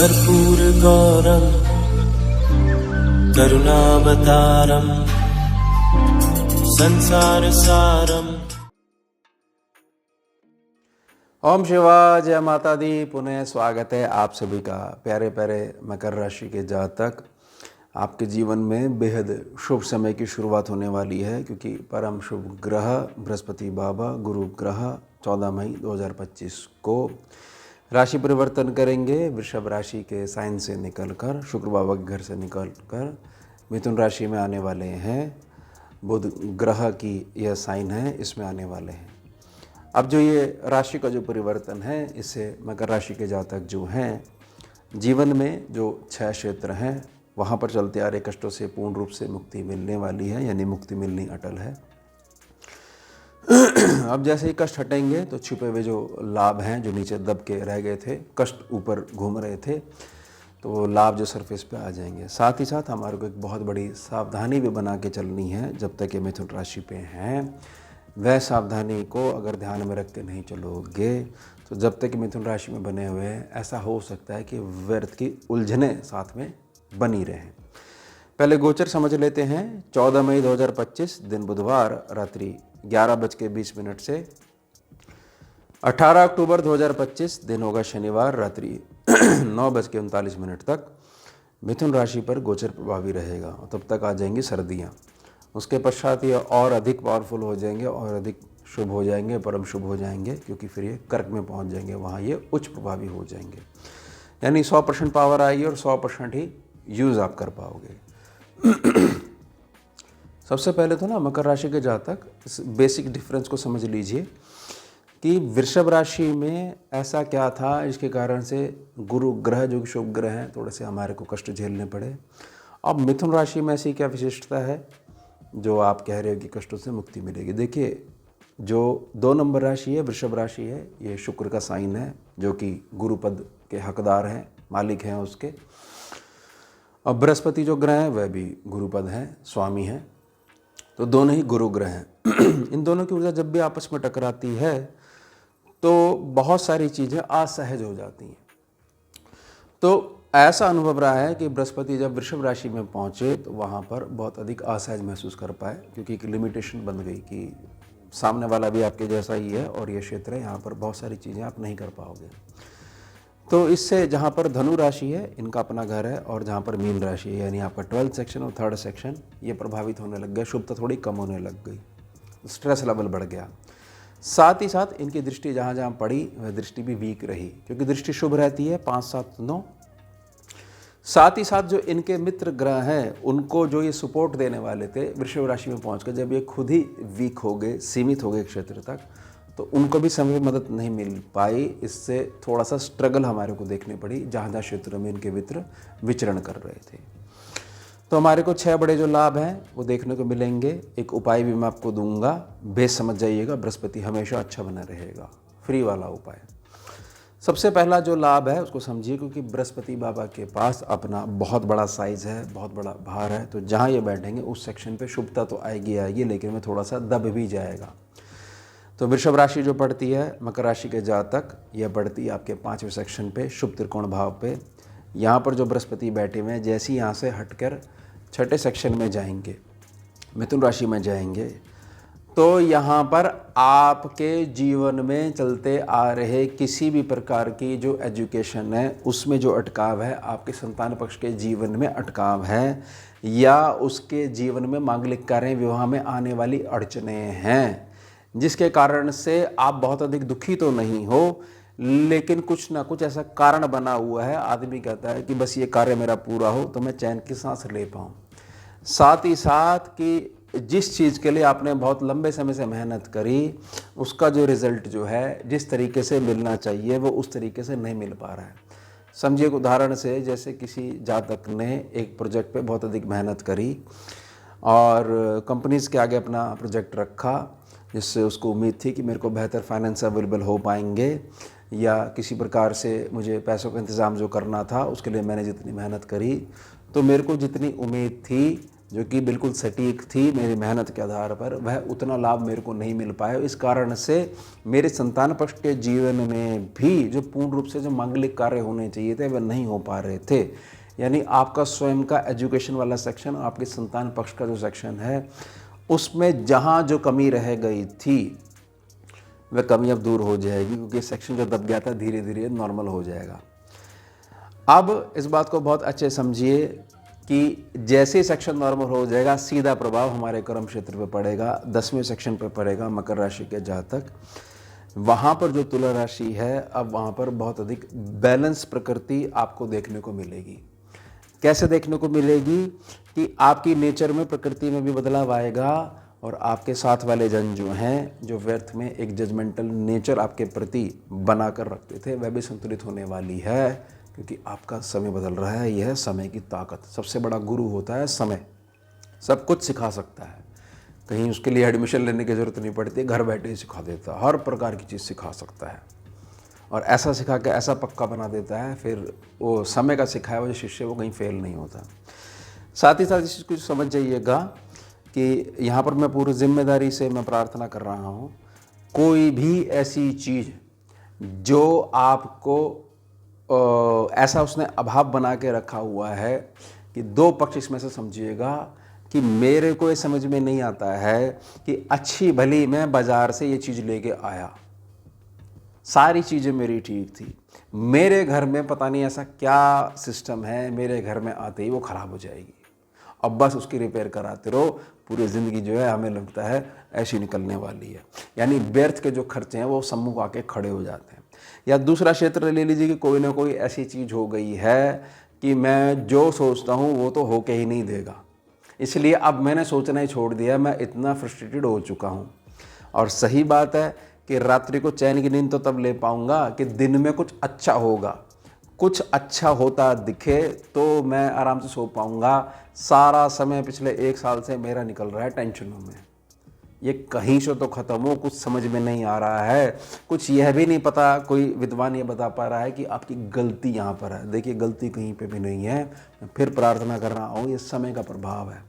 कर्पूरगौरं करुणावतारं संसारसारम्। ओम शिवाय, जय माता दी। पुनः स्वागत है आप सभी का। प्यारे प्यारे मकर राशि के जातक, आपके जीवन में बेहद शुभ समय की शुरुआत होने वाली है, क्योंकि परम शुभ ग्रह बृहस्पति बाबा गुरु ग्रह 14 मई 2025 को राशि परिवर्तन करेंगे। वृषभ राशि के साइन से निकलकर, शुक्र बाबा के घर से निकलकर मिथुन राशि में आने वाले हैं। बुध ग्रह की यह साइन है, इसमें आने वाले हैं। अब जो ये राशि का जो परिवर्तन है, इससे मकर राशि के जातक जो हैं, जीवन में जो 6 क्षेत्र हैं वहाँ पर चलते आ रहे कष्टों से पूर्ण रूप से मुक्ति मिलने वाली है, यानी मुक्ति मिलनी अटल है। अब जैसे ही कष्ट हटेंगे तो छिपे हुए जो लाभ हैं, जो नीचे दब के रह गए थे, कष्ट ऊपर घूम रहे थे, तो वो लाभ जो सरफेस पे आ जाएंगे। साथ ही साथ हमारे को एक बहुत बड़ी सावधानी भी बना के चलनी है। जब तक ये मिथुन राशि पे हैं, वह सावधानी को अगर ध्यान में रख के नहीं चलोगे तो जब तक मिथुन राशि में बने हुए हैं, ऐसा हो सकता है कि व्यर्थ की उलझने साथ में बनी रहें। पहले गोचर समझ लेते हैं। 14 मई 2025 दिन बुधवार, रात्रि 11:20 से 18 अक्टूबर 2025 दिन होगा शनिवार, रात्रि 9:39 तक मिथुन राशि पर गोचर प्रभावी रहेगा। तब तक आ जाएंगी सर्दियाँ। उसके पश्चात ये और अधिक पावरफुल हो जाएंगे और अधिक शुभ हो जाएंगे, परम शुभ हो जाएंगे, क्योंकि फिर ये कर्क में पहुंच जाएंगे, वहाँ ये उच्च प्रभावी हो जाएंगे। यानी 100% पावर आएगी और 100% ही यूज़ आप कर पाओगे। सबसे पहले तो ना मकर राशि के जातक इस बेसिक डिफरेंस को समझ लीजिए कि वृषभ राशि में ऐसा क्या था इसके कारण से गुरु ग्रह, जो कि शुभ ग्रह हैं, थोड़े से हमारे को कष्ट झेलने पड़े। अब मिथुन राशि में ऐसी क्या विशिष्टता है जो आप कह रहे हो कि कष्टों से मुक्ति मिलेगी? देखिए, जो 2 नंबर राशि है, वृषभ राशि है, ये शुक्र का साइन है, जो कि गुरु पद के हकदार हैं, मालिक हैं उसके। अब बृहस्पति जो ग्रह है वह भी गुरुपद हैं, स्वामी हैं, तो दोनों ही गुरु ग्रह हैं। इन दोनों की ऊर्जा जब भी आपस में टकराती है तो बहुत सारी चीज़ें असहज हो जाती हैं। तो ऐसा अनुभव रहा है कि बृहस्पति जब वृषभ राशि में पहुँचे तो वहाँ पर बहुत अधिक असहज महसूस कर पाए, क्योंकि एक लिमिटेशन बन गई कि सामने वाला भी आपके जैसा ही है और ये क्षेत्र है, यहाँ पर बहुत सारी चीज़ें आप नहीं कर पाओगे। तो इससे जहाँ पर धनु राशि है, इनका अपना घर है, और जहाँ पर मीन राशि है, यानी आपका 12th सेक्शन और 3rd सेक्शन, ये प्रभावित होने लग गया। शुभता थोड़ी कम होने लग गई, स्ट्रेस लेवल बढ़ गया। साथ ही साथ इनकी दृष्टि जहाँ जहाँ पड़ी वह दृष्टि भी वीक रही, क्योंकि दृष्टि शुभ रहती है 5, 7, 9। साथ ही साथ जो इनके मित्र ग्रह हैं, उनको जो ये सपोर्ट देने वाले थे, वृषभ राशि में पहुँचकर जब ये खुद ही वीक हो गए, सीमित हो गए क्षेत्र तक, तो उनको भी समय पर मदद नहीं मिल पाई। इससे थोड़ा सा स्ट्रगल हमारे को देखनी पड़ी, जहाँ जहाँ क्षेत्रों में इनके मित्र विचरण कर रहे थे। तो हमारे को 6 बड़े जो लाभ हैं वो देखने को मिलेंगे। एक उपाय भी मैं आपको दूंगा, बेस समझ जाइएगा। बृहस्पति हमेशा अच्छा बना रहेगा, फ्री वाला उपाय। सबसे पहला जो लाभ है उसको समझिए, क्योंकि बृहस्पति बाबा के पास अपना बहुत बड़ा साइज़ है, बहुत बड़ा भार है, तो जहाँ ये बैठेंगे उस सेक्शन पे शुभता तो आएगी, लेकिन में थोड़ा सा दब भी जाएगा। तो वृषभ राशि जो पड़ती है मकर राशि के जातक, यह पड़ती है आपके 5वें सेक्शन पे, शुभ त्रिकोण भाव पे। यहाँ पर जो बृहस्पति बैठे हुए हैं, जैसे ही यहाँ से हटकर 6ठे सेक्शन में जाएंगे, मिथुन राशि में जाएंगे, तो यहाँ पर आपके जीवन में चलते आ रहे किसी भी प्रकार की जो एजुकेशन है उसमें जो अटकाव है, आपके संतान पक्ष के जीवन में अटकाव है, या उसके जीवन में मांगलिक कार्य विवाह में आने वाली अड़चने हैं, जिसके कारण से आप बहुत अधिक दुखी तो नहीं हो, लेकिन कुछ ना कुछ ऐसा कारण बना हुआ है। आदमी कहता है कि बस ये कार्य मेरा पूरा हो तो मैं चैन की सांस ले पाऊँ। साथ ही साथ कि जिस चीज़ के लिए आपने बहुत लंबे समय से मेहनत करी, उसका जो रिज़ल्ट जो है जिस तरीके से मिलना चाहिए वो उस तरीके से नहीं मिल पा रहा है। समझिए एक उदाहरण से, जैसे किसी जातक ने एक प्रोजेक्ट पे बहुत अधिक मेहनत करी और कंपनीज़ के आगे अपना प्रोजेक्ट रखा, जिससे उसको उम्मीद थी कि मेरे को बेहतर फाइनेंस अवेलेबल हो पाएंगे, या किसी प्रकार से मुझे पैसों का इंतज़ाम जो करना था उसके लिए मैंने जितनी मेहनत करी, तो मेरे को जितनी उम्मीद थी जो कि बिल्कुल सटीक थी मेरी मेहनत के आधार पर, वह उतना लाभ मेरे को नहीं मिल पाया। इस कारण से मेरे संतान पक्ष के जीवन में भी जो पूर्ण रूप से जो मांगलिक कार्य होने चाहिए थे वह नहीं हो पा रहे थे। यानी आपका स्वयं का एजुकेशन वाला सेक्शन और आपके संतान पक्ष का जो सेक्शन है उसमें जहाँ जो कमी रह गई थी वह कमी अब दूर हो जाएगी, क्योंकि सेक्शन जो दब गया था धीरे धीरे नॉर्मल हो जाएगा। अब इस बात को बहुत अच्छे समझिए कि जैसे ही सेक्शन नॉर्मल हो जाएगा सीधा प्रभाव हमारे कर्म क्षेत्र पे पड़ेगा, 10वें सेक्शन पे पड़ेगा मकर राशि के जातक। वहाँ पर जो तुला राशि है अब वहाँ पर बहुत अधिक बैलेंस प्रकृति आपको देखने को मिलेगी। कैसे देखने को मिलेगी कि आपकी नेचर में, प्रकृति में भी बदलाव आएगा और आपके साथ वाले जन जो हैं, जो व्यर्थ में एक जजमेंटल नेचर आपके प्रति बना कर रखते थे, वह भी संतुलित होने वाली है, क्योंकि आपका समय बदल रहा है। यह है समय की ताकत। सबसे बड़ा गुरु होता है समय। सब कुछ सिखा सकता है, कहीं उसके लिए एडमिशन लेने की ज़रूरत नहीं पड़ती, घर बैठे ही सिखा देता है, हर प्रकार की चीज़ सिखा सकता है और ऐसा सिखा के ऐसा पक्का बना देता है, फिर वो समय का सिखाया हुआ जो शिष्य वो कहीं फेल नहीं होता। साथ ही साथ इस चीज़ को समझ जाइएगा कि यहाँ पर मैं पूरी जिम्मेदारी से मैं प्रार्थना कर रहा हूँ, कोई भी ऐसी चीज़ जो आपको ऐसा उसने अभाव बना के रखा हुआ है कि दो पक्ष इसमें से समझिएगा कि मेरे को ये समझ में नहीं आता है कि अच्छी भली मैं बाज़ार से ये चीज़ लेके आया, सारी चीज़ें मेरी ठीक थी, मेरे घर में पता नहीं ऐसा क्या सिस्टम है, मेरे घर में आते ही वो ख़राब हो जाएगी, अब बस उसकी रिपेयर कराते रहो, पूरी ज़िंदगी जो है हमें लगता है ऐसी निकलने वाली है। यानी व्यर्थ के जो खर्चे हैं वो सम्मुख आके खड़े हो जाते हैं। या दूसरा क्षेत्र ले लीजिए कि कोई ना कोई ऐसी चीज़ हो गई है कि मैं जो सोचता हूँ वो तो होके ही नहीं देगा, इसलिए अब मैंने सोचना ही छोड़ दिया, मैं इतना फ्रस्ट्रेटेड हो चुका हूँ। और सही बात है कि रात्रि को चैन की नींद तो तब ले पाऊँगा कि दिन में कुछ अच्छा होगा, कुछ अच्छा होता दिखे तो मैं आराम से सो पाऊँगा। सारा समय पिछले 1 साल से मेरा निकल रहा है टेंशनों में, ये कहीं से तो ख़त्म हो, कुछ समझ में नहीं आ रहा है, कुछ यह भी नहीं पता, कोई विद्वान ये बता पा रहा है कि आपकी गलती यहाँ पर है। देखिए गलती कहीं पे भी नहीं है, मैं फिर प्रार्थना कर रहा हूँ, ये समय का प्रभाव है।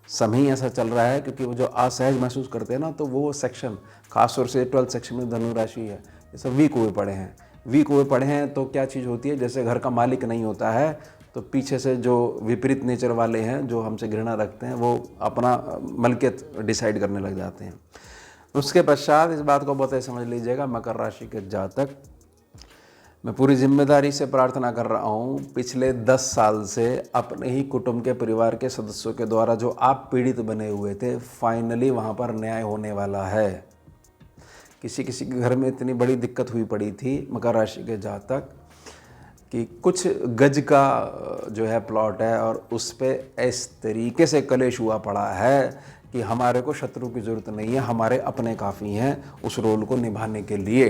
समय ही ऐसा चल रहा है क्योंकि वो जो असहज महसूस करते हैं ना, तो वो सेक्शन खासतौर से 12th सेक्शन में धनु राशि है, ये सब वीक हुए पड़े हैं। वीक हुए पड़े हैं तो क्या चीज़ होती है, जैसे घर का मालिक नहीं होता है तो पीछे से जो विपरीत नेचर वाले हैं, जो हमसे घृणा रखते हैं, वो अपना मलकियत डिसाइड करने लग जाते हैं। उसके पश्चात इस बात को बहुत समझ लीजिएगा, मकर राशि के जातक, मैं पूरी जिम्मेदारी से प्रार्थना कर रहा हूँ, पिछले 10 साल से अपने ही कुटुंब के परिवार के सदस्यों के द्वारा जो आप पीड़ित बने हुए थे, फाइनली वहाँ पर न्याय होने वाला है। किसी किसी के घर में इतनी बड़ी दिक्कत हुई पड़ी थी मकर राशि के जातक कि कुछ गज का जो है प्लॉट है और उस पर इस तरीके से कलेश हुआ पड़ा है कि हमारे को शत्रु की ज़रूरत नहीं है, हमारे अपने काफ़ी हैं उस रोल को निभाने के लिए।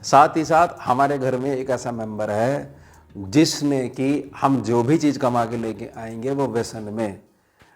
साथ ही साथ हमारे घर में एक ऐसा मेंबर है जिसने कि हम जो भी चीज़ कमा के लेके आएंगे वो व्यसन में,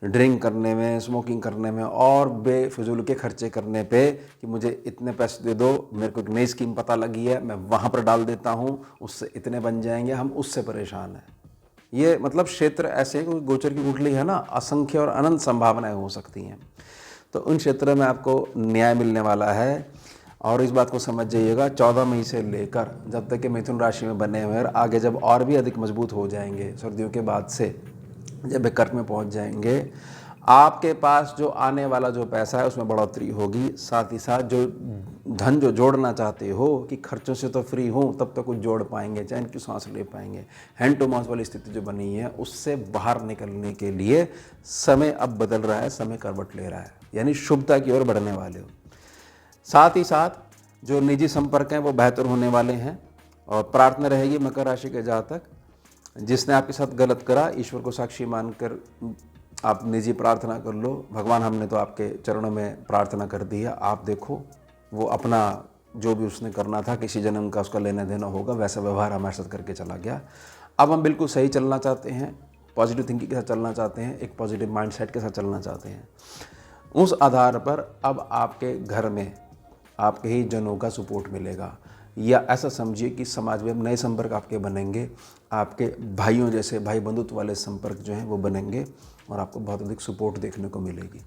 ड्रिंक करने में, स्मोकिंग करने में और बेफजूल के खर्चे करने पे कि मुझे इतने पैसे दे दो, मेरे को एक नई स्कीम पता लगी है, मैं वहाँ पर डाल देता हूँ, उससे इतने बन जाएंगे, हम उससे परेशान हैं। ये मतलब क्षेत्र ऐसे कोई गोचर की कुंडली है ना, असंख्य और अनंत संभावनाएं हो सकती हैं। तो उन क्षेत्रों में आपको न्याय मिलने वाला है। और इस बात को समझ जाइएगा, 14 मई से लेकर जब तक कि मिथुन राशि में बने हुए और आगे जब और भी अधिक मजबूत हो जाएंगे, सर्दियों के बाद से जब कर्क में पहुंच जाएंगे, आपके पास जो आने वाला जो पैसा है उसमें बढ़ोतरी होगी। साथ ही साथ जो धन जो जोड़ना चाहते हो कि खर्चों से तो फ्री हूँ, तब तो कुछ जोड़ पाएंगे, चैन की सांस ले पाएंगे, हैंड टू माउथ वाली स्थिति जो बनी है उससे बाहर निकलने के लिए समय अब बदल रहा है, समय करवट ले रहा है, यानी शुभता की ओर बढ़ने वाले हो। साथ ही साथ जो निजी संपर्क हैं वो बेहतर होने वाले हैं। और प्रार्थना रहेगी मकर राशि के जातक, जिसने आपके साथ गलत करा, ईश्वर को साक्षी मानकर आप निजी प्रार्थना कर लो, भगवान हमने तो आपके चरणों में प्रार्थना कर दी है, आप देखो वो अपना जो भी उसने करना था, किसी जन्म का उसका लेना देना होगा, वैसा व्यवहार हमारे साथ करके चला गया। अब हम बिल्कुल सही चलना चाहते हैं, पॉजिटिव थिंकिंग के साथ चलना चाहते हैं, एक पॉजिटिव माइंडसेट के साथ चलना चाहते हैं। उस आधार पर अब आपके घर में आपके ही जनों का सपोर्ट मिलेगा। या ऐसा समझिए कि समाज में नए संपर्क आपके बनेंगे, आपके भाइयों जैसे भाई बंधुत्व वाले संपर्क जो हैं वो बनेंगे और आपको बहुत अधिक सपोर्ट देखने को मिलेगी।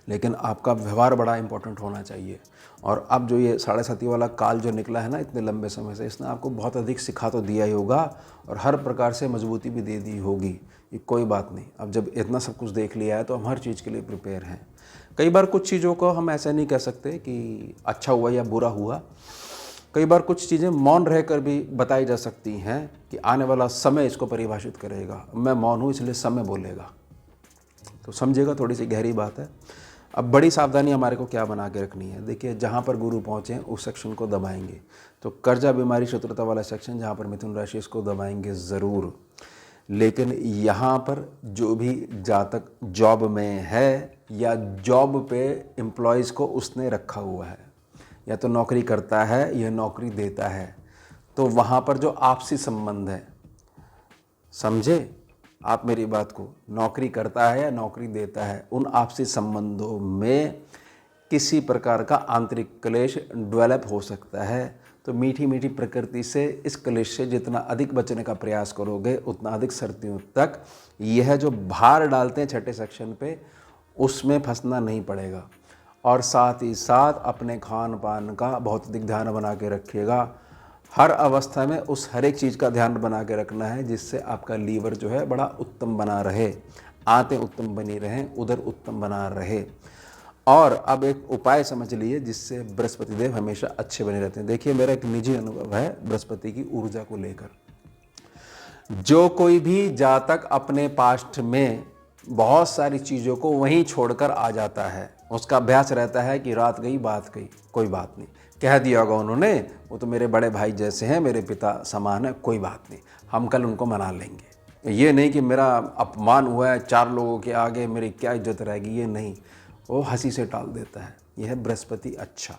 लेकिन आपका व्यवहार बड़ा इंपॉर्टेंट होना चाहिए। और अब जो ये 7.5 वाला काल जो निकला है ना इतने लंबे समय से, इसने आपको बहुत अधिक सिखा तो दिया ही होगा और हर प्रकार से मजबूती भी दे दी होगी। ये कोई बात नहीं, अब जब इतना सब कुछ देख लिया है तो हम हर चीज़ के लिए प्रिपेयर हैं। कई बार कुछ चीज़ों को हम ऐसा नहीं कह सकते कि अच्छा हुआ या बुरा हुआ। कई बार कुछ चीज़ें मौन रहकर भी बताई जा सकती हैं कि आने वाला समय इसको परिभाषित करेगा। मैं मौन हूँ इसलिए समय बोलेगा, तो समझिएगा, थोड़ी सी गहरी बात है। अब बड़ी सावधानी हमारे को क्या बना के रखनी है। देखिए, जहाँ पर गुरु पहुँचे उस सेक्शन को दबाएंगे। तो कर्जा, बीमारी, शत्रुता वाला सेक्शन जहाँ पर मिथुन राशि, इसको दबाएंगे ज़रूर। लेकिन यहाँ पर जो भी जातक जॉब में है या जॉब पे एम्प्लॉयज़ को उसने रखा हुआ है या तो नौकरी करता है या नौकरी देता है, तो वहाँ पर जो आपसी संबंध है, समझे आप मेरी बात को, नौकरी करता है या नौकरी देता है, उन आपसी संबंधों में किसी प्रकार का आंतरिक क्लेश डेवलप हो सकता है। तो मीठी मीठी प्रकृति से इस क्लेश से जितना अधिक बचने का प्रयास करोगे उतना अधिक सर्दियों तक यह जो भार डालते हैं छठे सेक्शन पे, उसमें फंसना नहीं पड़ेगा। और साथ ही साथ अपने खान पान का बहुत अधिक ध्यान बना के रखिएगा। हर अवस्था में उस हर एक चीज़ का ध्यान बना के रखना है जिससे आपका लीवर जो है बड़ा उत्तम बना रहे, आंतें उत्तम बनी रहें, उधर उत्तम बना रहे। और अब एक उपाय समझ लिए जिससे बृहस्पति देव हमेशा अच्छे बने रहते हैं। देखिए, मेरा एक निजी अनुभव है बृहस्पति की ऊर्जा को लेकर। जो कोई भी जातक अपने पास्ट में बहुत सारी चीज़ों को वहीं छोड़कर आ जाता है, उसका अभ्यास रहता है कि रात गई बात गई, कोई बात नहीं, कह दिया होगा उन्होंने, वो तो मेरे बड़े भाई जैसे हैं, मेरे पिता समान है, कोई बात नहीं, हम कल उनको मना लेंगे। ये नहीं कि मेरा अपमान हुआ है 4 लोगों के आगे, मेरी क्या इज्जत रहेगी, ये नहीं, वो हंसी से टाल देता है। यह है बृहस्पति अच्छा।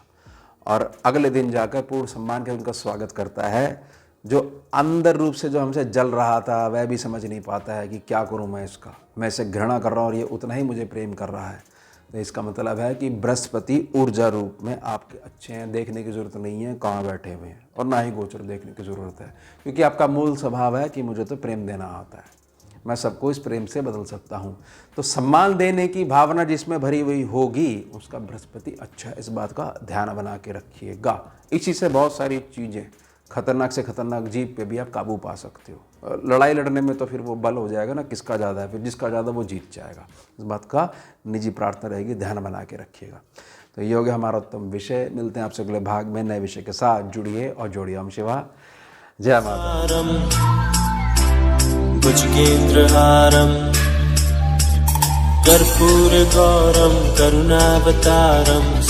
और अगले दिन जाकर पूर्ण सम्मान के उनका स्वागत करता है। जो अंदर रूप से जो हमसे जल रहा था वह भी समझ नहीं पाता है कि क्या करूं मैं इसका, मैं इसे घृणा कर रहा हूं और ये उतना ही मुझे प्रेम कर रहा है। तो इसका मतलब है कि बृहस्पति ऊर्जा रूप में आपके अच्छे हैं, देखने की ज़रूरत नहीं है कहाँ बैठे हुए हैं, और ना ही गोचर देखने की ज़रूरत है, क्योंकि आपका मूल स्वभाव है कि मुझे तो प्रेम देना आता है, मैं सबको इस प्रेम से बदल सकता हूँ। तो सम्मान देने की भावना जिसमें भरी हुई होगी उसका बृहस्पति अच्छा है, इस बात का ध्यान बना के रखिएगा। इसी से बहुत सारी चीज़ें, खतरनाक से खतरनाक जीव पे भी आप काबू पा सकते हो। लड़ाई लड़ने में तो फिर वो बल हो जाएगा ना, किसका ज़्यादा है, फिर जिसका ज़्यादा वो जीत जाएगा। इस बात का निजी प्रार्थना रहेगी, ध्यान बना के रखिएगा। तो ये हो गया हमारा उत्तम विषय। मिलते हैं आपसे अगले भाग में नए विषय के साथ। जुड़िए और जोड़िए। ओम शिवा, जय माता। भुजगेन्द्रहारं कर्पूरगौरं करुणावतारं